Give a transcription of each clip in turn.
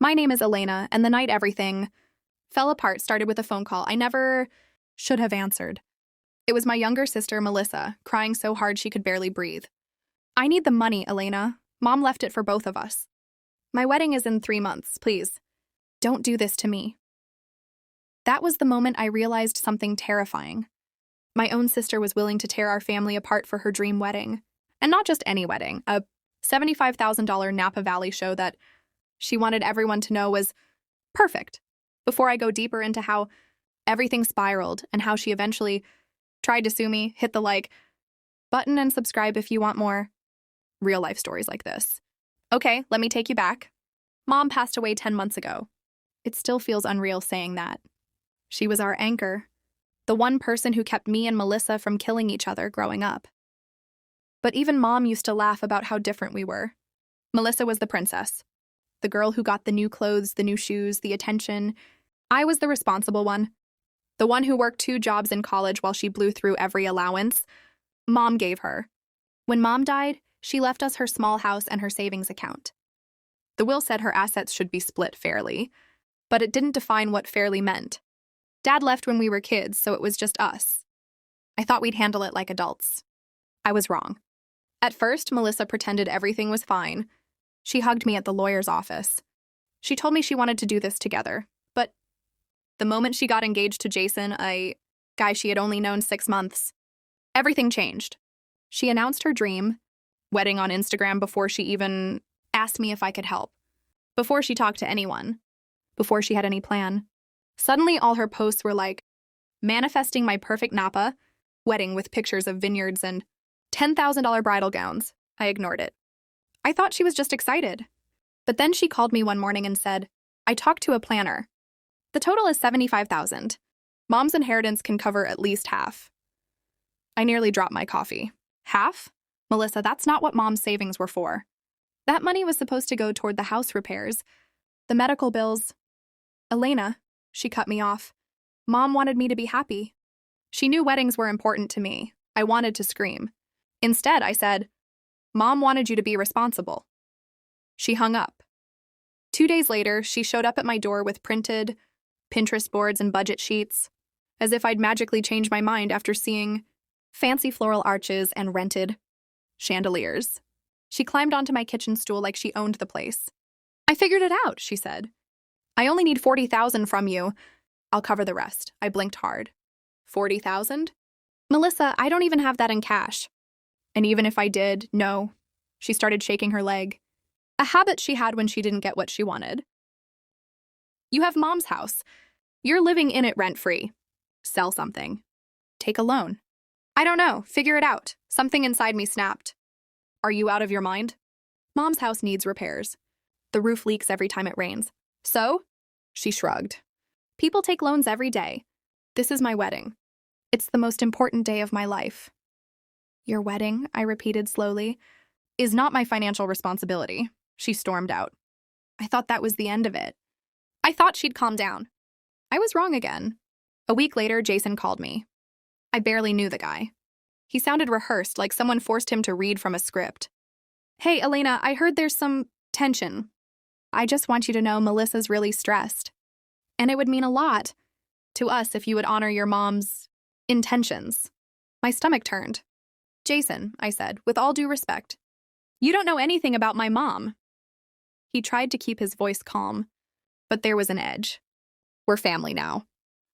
My name is Elena, and the night everything fell apart started with a phone call I never should have answered. It was my younger sister, Melissa, crying so hard she could barely breathe. I need the money, Elena. Mom left it for both of us. My wedding is in 3 months, please. Don't do this to me. That was the moment I realized something terrifying. My own sister was willing to tear our family apart for her dream wedding. And not just any wedding, a $75,000 Napa Valley show that she wanted everyone to know was perfect. Before I go deeper into how everything spiraled and how she eventually tried to sue me, hit the like button and subscribe if you want more real life stories like this. Okay, let me take you back. Mom passed away 10 months ago. It still feels unreal saying that. She was our anchor, the one person who kept me and Melissa from killing each other growing up. But even Mom used to laugh about how different we were. Melissa was the princess, the girl who got the new clothes, the new shoes, the attention. I was the responsible one, the one who worked 2 jobs in college while she blew through every allowance Mom gave her. When Mom died, she left us her small house and her savings account. The will said her assets should be split fairly, but it didn't define what fairly meant. Dad left when we were kids, so it was just us. I thought we'd handle it like adults. I was wrong. At first, Melissa pretended everything was fine. She hugged me at the lawyer's office. She told me she wanted to do this together, but the moment she got engaged to Jason, a guy she had only known 6 months, everything changed. She announced her dream wedding on Instagram before she even asked me if I could help, before she talked to anyone, before she had any plan. Suddenly, all her posts were like, manifesting my perfect Napa wedding with pictures of vineyards and $10,000 bridal gowns. I ignored it. I thought she was just excited. But then she called me one morning and said, I talked to a planner. The total is $75,000. Mom's inheritance can cover at least half. I nearly dropped my coffee. Half? Melissa, that's not what Mom's savings were for. That money was supposed to go toward the house repairs, the medical bills. Elena, she cut me off. Mom wanted me to be happy. She knew weddings were important to me. I wanted to scream. Instead, I said, Mom wanted you to be responsible. She hung up. 2 days later, she showed up at my door with printed Pinterest boards and budget sheets, as if I'd magically changed my mind after seeing fancy floral arches and rented chandeliers. She climbed onto my kitchen stool like she owned the place. I figured it out, she said. I only need $40,000 from you. I'll cover the rest. I blinked hard. $40,000? Melissa, I don't even have that in cash. And even if I did, no. She started shaking her leg. A habit she had when she didn't get what she wanted. You have Mom's house. You're living in it rent-free. Sell something. Take a loan. I don't know. Figure it out. Something inside me snapped. Are you out of your mind? Mom's house needs repairs. The roof leaks every time it rains. So? She shrugged. People take loans every day. This is my wedding. It's the most important day of my life. Your wedding, I repeated slowly, is not my financial responsibility. She stormed out. I thought that was the end of it. I thought she'd calm down. I was wrong again. A week later, Jason called me. I barely knew the guy. He sounded rehearsed, like someone forced him to read from a script. Hey, Elena, I heard there's some tension. I just want you to know Melissa's really stressed. And it would mean a lot to us if you would honor your mom's intentions. My stomach turned. Jason, I said, with all due respect, you don't know anything about my mom. He tried to keep his voice calm, but there was an edge. We're family now.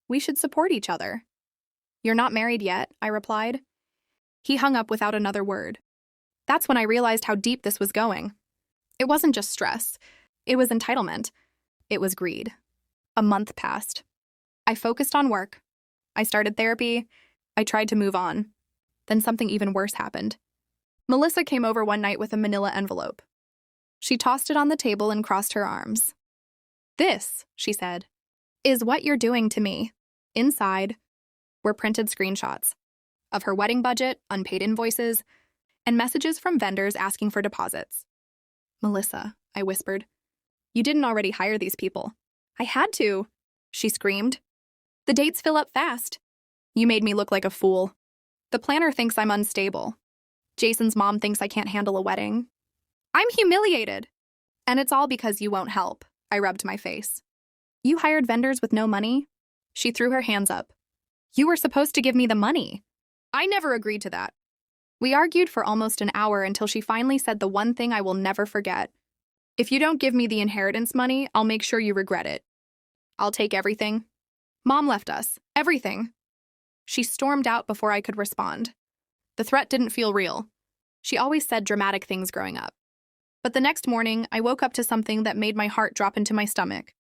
We should support each other. You're not married yet, I replied. He hung up without another word. That's when I realized how deep this was going. It wasn't just stress. It was entitlement. It was greed. A month passed. I focused on work. I started therapy. I tried to move on. Then something even worse happened. Melissa came over one night with a manila envelope. She tossed it on the table and crossed her arms. This, she said, is what you're doing to me. Inside were printed screenshots of her wedding budget, unpaid invoices, and messages from vendors asking for deposits. Melissa, I whispered, you didn't already hire these people. I had to, she screamed. The dates fill up fast. You made me look like a fool. The planner thinks I'm unstable. Jason's mom thinks I can't handle a wedding. I'm humiliated. And it's all because you won't help. I rubbed my face. You hired vendors with no money? She threw her hands up. You were supposed to give me the money. I never agreed to that. We argued for almost an hour until she finally said the one thing I will never forget. If you don't give me the inheritance money, I'll make sure you regret it. I'll take everything. Mom left us. Everything. She stormed out before I could respond. The threat didn't feel real. She always said dramatic things growing up. But the next morning, I woke up to something that made my heart drop into my stomach.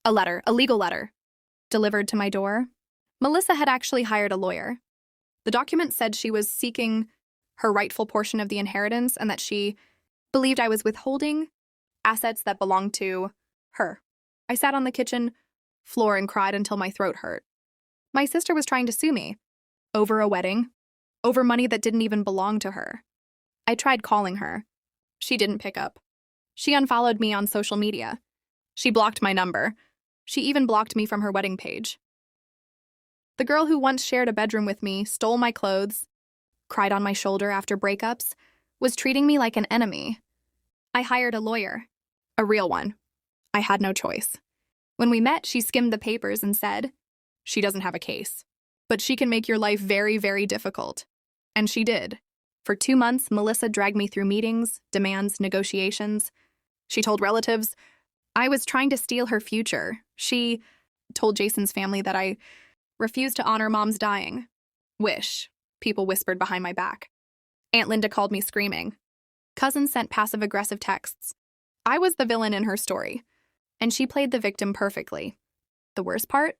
A letter, a legal letter, delivered to my door. Melissa had actually hired a lawyer. The document said she was seeking her rightful portion of the inheritance and that she believed I was withholding assets that belonged to her. I sat on the kitchen floor and cried until my throat hurt. My sister was trying to sue me over a wedding, over money that didn't even belong to her. I tried calling her. She didn't pick up. She unfollowed me on social media. She blocked my number. She even blocked me from her wedding page. The girl who once shared a bedroom with me, stole my clothes, cried on my shoulder after breakups, was treating me like an enemy. I hired a lawyer, a real one. I had no choice. When we met, she skimmed the papers and said, "She doesn't have a case, but she can make your life very, very difficult." And she did. For 2 months, Melissa dragged me through meetings, demands, negotiations. She told relatives I was trying to steal her future. She told Jason's family that I refused to honor Mom's dying wish, people whispered behind my back. Aunt Linda called me screaming. Cousins sent passive-aggressive texts. I was the villain in her story, and she played the victim perfectly. The worst part?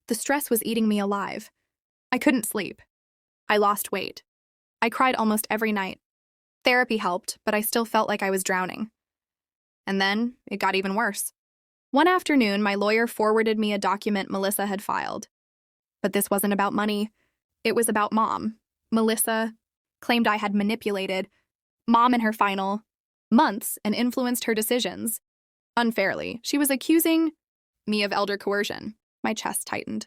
The stress was eating me alive. I couldn't sleep. I lost weight. I cried almost every night. Therapy helped, but I still felt like I was drowning. And then it got even worse. One afternoon, my lawyer forwarded me a document Melissa had filed. But this wasn't about money. It was about Mom. Melissa claimed I had manipulated Mom in her final months and influenced her decisions. Unfairly, she was accusing me of elder coercion. My chest tightened.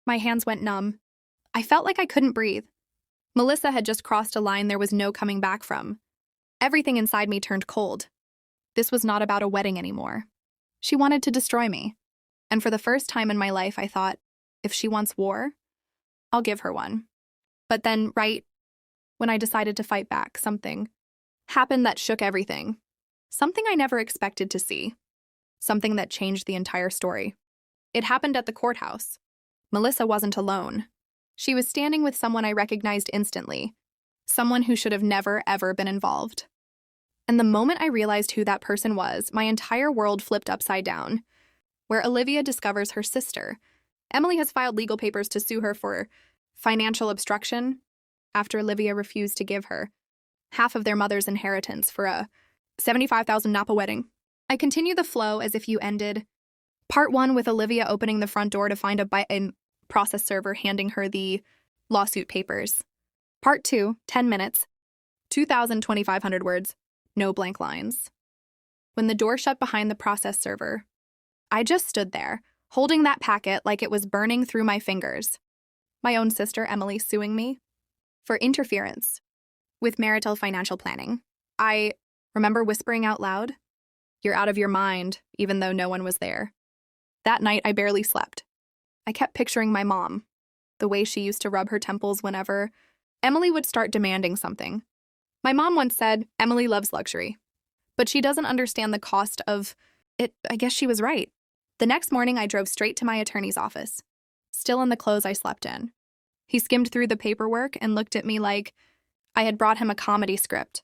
My hands went numb. I felt like I couldn't breathe. Melissa had just crossed a line there was no coming back from. Everything inside me turned cold. This was not about a wedding anymore. She wanted to destroy me. And for the first time in my life, I thought, if she wants war, I'll give her one. But then, right when I decided to fight back, something happened that shook everything. Something I never expected to see. Something that changed the entire story. It happened at the courthouse. Melissa wasn't alone. She was standing with someone I recognized instantly. Someone who should have never, ever been involved. And the moment I realized who that person was, my entire world flipped upside down. Where Olivia discovers her sister. Emily has filed legal papers to sue her for financial obstruction after Olivia refused to give her half of their mother's inheritance for a $75,000 Napa wedding. I continue the flow as if you ended. Part 1 with Olivia opening the front door to find a process server handing her the lawsuit papers. Part 2, 10 minutes, 2,500 words, no blank lines. When the door shut behind the process server, I just stood there, holding that packet like it was burning through my fingers. My own sister, Emily, suing me for interference with marital financial planning. I remember whispering out loud, "You're out of your mind," even though no one was there. That night, I barely slept. I kept picturing my mom, the way she used to rub her temples whenever Emily would start demanding something. My mom once said, "Emily loves luxury, but she doesn't understand the cost of it." I guess she was right. The next morning, I drove straight to my attorney's office, still in the clothes I slept in. He skimmed through the paperwork and looked at me like I had brought him a comedy script.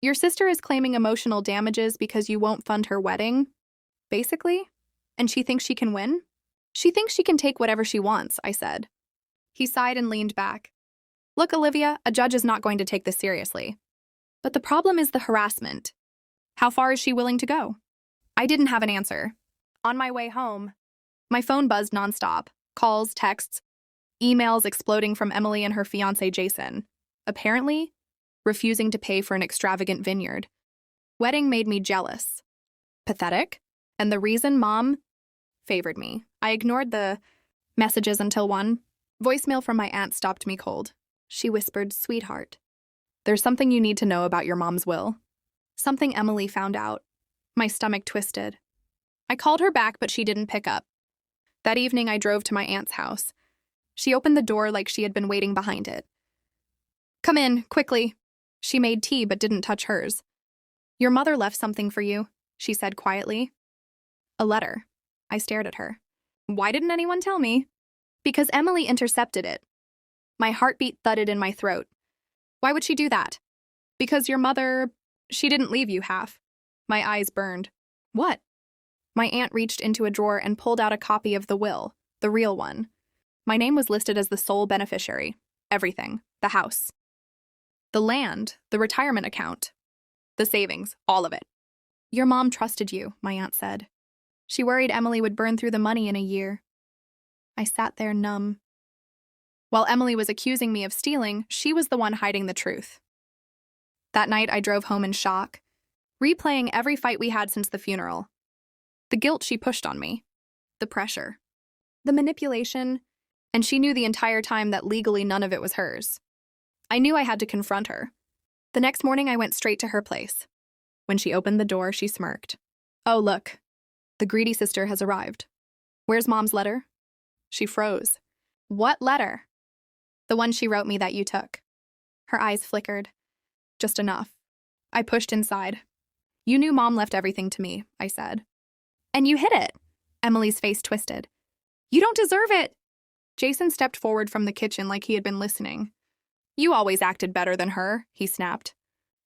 "Your sister is claiming emotional damages because you won't fund her wedding, basically, and she thinks she can win? She thinks she can take whatever she wants," I said. He sighed and leaned back. "Look, Olivia, a judge is not going to take this seriously. But the problem is the harassment. How far is she willing to go?" I didn't have an answer. On my way home, my phone buzzed nonstop. Calls, texts, emails exploding from Emily and her fiancé Jason, apparently refusing to pay for an extravagant vineyard. Wedding made me jealous. Pathetic? And the reason Mom favored me. I ignored the messages until one voicemail from my aunt stopped me cold. She whispered, "Sweetheart, there's something you need to know about your mom's will." Something Emily found out. My stomach twisted. I called her back, but she didn't pick up. That evening, I drove to my aunt's house. She opened the door like she had been waiting behind it. "Come in, quickly." She made tea but didn't touch hers. "Your mother left something for you," she said quietly. "A letter." I stared at her. "Why didn't anyone tell me?" "Because Emily intercepted it." My heartbeat thudded in my throat. "Why would she do that?" "Because your mother, she didn't leave you half." My eyes burned. "What?" My aunt reached into a drawer and pulled out a copy of the will, the real one. My name was listed as the sole beneficiary. Everything. The house. The land, the retirement account. The savings, all of it. "Your mom trusted you," my aunt said. "She worried Emily would burn through the money in a year." I sat there numb. While Emily was accusing me of stealing, she was the one hiding the truth. That night, I drove home in shock, replaying every fight we had since the funeral. The guilt she pushed on me. The pressure. The manipulation. And she knew the entire time that legally none of it was hers. I knew I had to confront her. The next morning, I went straight to her place. When she opened the door, she smirked. "Oh, look. The greedy sister has arrived. Where's Mom's letter?" She froze. "What letter?" "The one she wrote me that you took." Her eyes flickered. "Just enough." I pushed inside. "You knew Mom left everything to me," I said. "And you hid it." Emily's face twisted. "You don't deserve it." Jason stepped forward from the kitchen like he had been listening. "You always acted better than her," he snapped.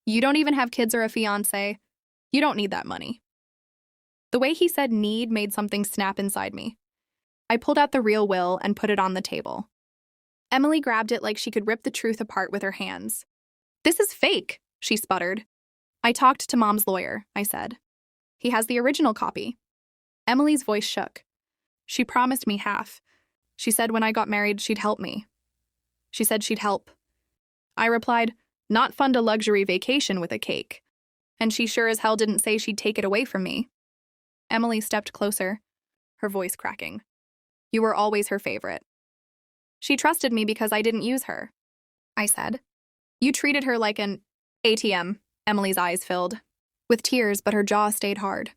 "You don't even have kids or a fiancé. You don't need that money." The way he said need made something snap inside me. I pulled out the real will and put it on the table. Emily grabbed it like she could rip the truth apart with her hands. "This is fake," she sputtered. "I talked to Mom's lawyer," I said. "He has the original copy." Emily's voice shook. "She promised me half. She said when I got married, she'd help me. She said she'd help." I replied, "Not fund a luxury vacation with a cake. And she sure as hell didn't say she'd take it away from me." Emily stepped closer, her voice cracking. "You were always her favorite." "She trusted me because I didn't use her," I said. "You treated her like an ATM." Emily's eyes filled with tears, but her jaw stayed hard.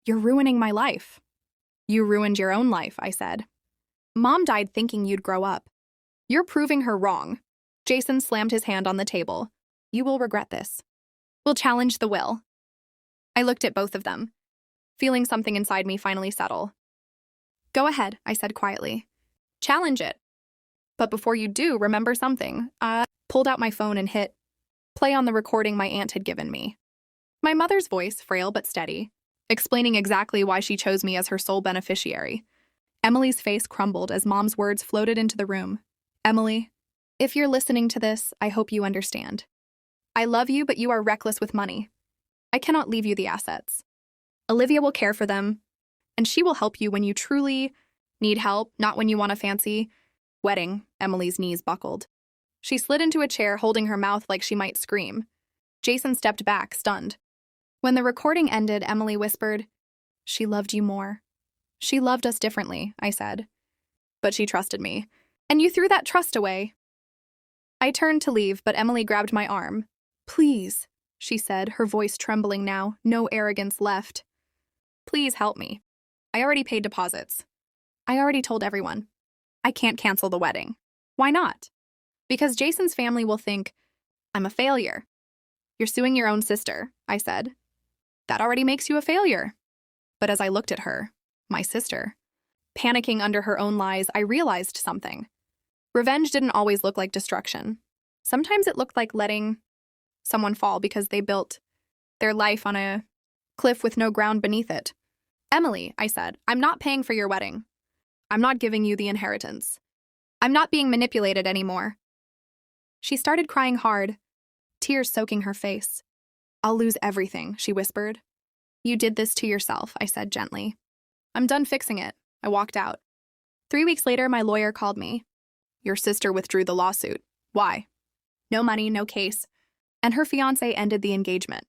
"You're ruining my life." "You ruined your own life," I said. "Mom died thinking you'd grow up. You're proving her wrong." Jason slammed his hand on the table. "You will regret this. We'll challenge the will." I looked at both of them, feeling something inside me finally settle. "Go ahead," I said quietly. "Challenge it. But before you do, remember something." I pulled out my phone and hit play on the recording my aunt had given me. My mother's voice, frail but steady, explaining exactly why she chose me as her sole beneficiary. Emily's face crumbled as Mom's words floated into the room. "Emily, if you're listening to this, I hope you understand. I love you, but you are reckless with money. I cannot leave you the assets. Olivia will care for them, and she will help you when you truly need help, not when you want a fancy wedding." Emily's knees buckled. She slid into a chair, holding her mouth like she might scream. Jason stepped back, stunned. When the recording ended, Emily whispered, "She loved you more. She loved us differently," I said. "But she trusted me. And you threw that trust away." I turned to leave, but Emily grabbed my arm. "Please," she said, her voice trembling now, no arrogance left. "Please help me. I already paid deposits. I already told everyone. I can't cancel the wedding." "Why not?" "Because Jason's family will think I'm a failure." "You're suing your own sister," I said. "That already makes you a failure." But as I looked at her, my sister, panicking under her own lies, I realized something. Revenge didn't always look like destruction. Sometimes it looked like letting someone fall because they built their life on a cliff with no ground beneath it. "Emily," I said, "I'm not paying for your wedding. I'm not giving you the inheritance. I'm not being manipulated anymore." She started crying hard, tears soaking her face. "I'll lose everything," she whispered. "You did this to yourself," I said gently. "I'm done fixing it." I walked out. 3 weeks later, my lawyer called me. "Your sister withdrew the lawsuit. Why?" "No money, no case." And her fiancé ended the engagement.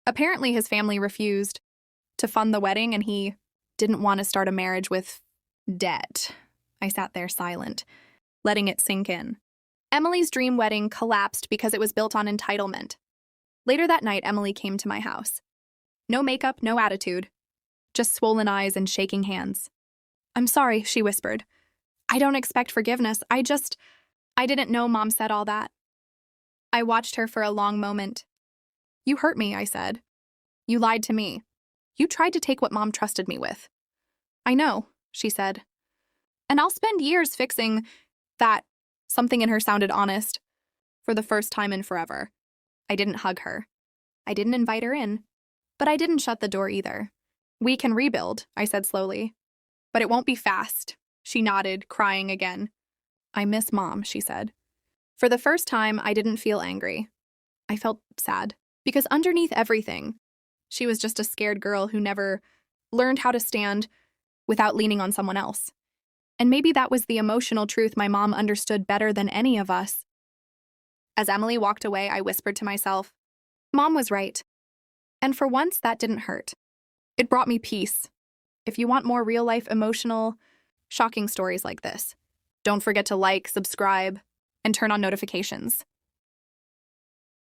Apparently, his family refused to fund the wedding, and he didn't want to start a marriage with debt. I sat there silent, letting it sink in. Emily's dream wedding collapsed because it was built on entitlement. Later that night, Emily came to my house. No makeup, no attitude. Just swollen eyes and shaking hands. I'm sorry, she whispered. I don't expect forgiveness. I didn't know Mom said all that. I watched her for a long moment. You hurt me, I said. You lied to me. You tried to take what Mom trusted me with. I know, she said. And I'll spend years fixing that. Something in her sounded honest. For the first time in forever. I didn't hug her. I didn't invite her in. But I didn't shut the door either. We can rebuild, I said slowly. But it won't be fast. She nodded, crying again. I miss Mom, she said. For the first time, I didn't feel angry. I felt sad. Because underneath everything, she was just a scared girl who never learned how to stand without leaning on someone else. And maybe that was the emotional truth my mom understood better than any of us. As Emily walked away, I whispered to myself, Mom was right. And for once, that didn't hurt. It brought me peace. If you want more real-life, emotional, shocking stories like this, don't forget to like, subscribe, and turn on notifications.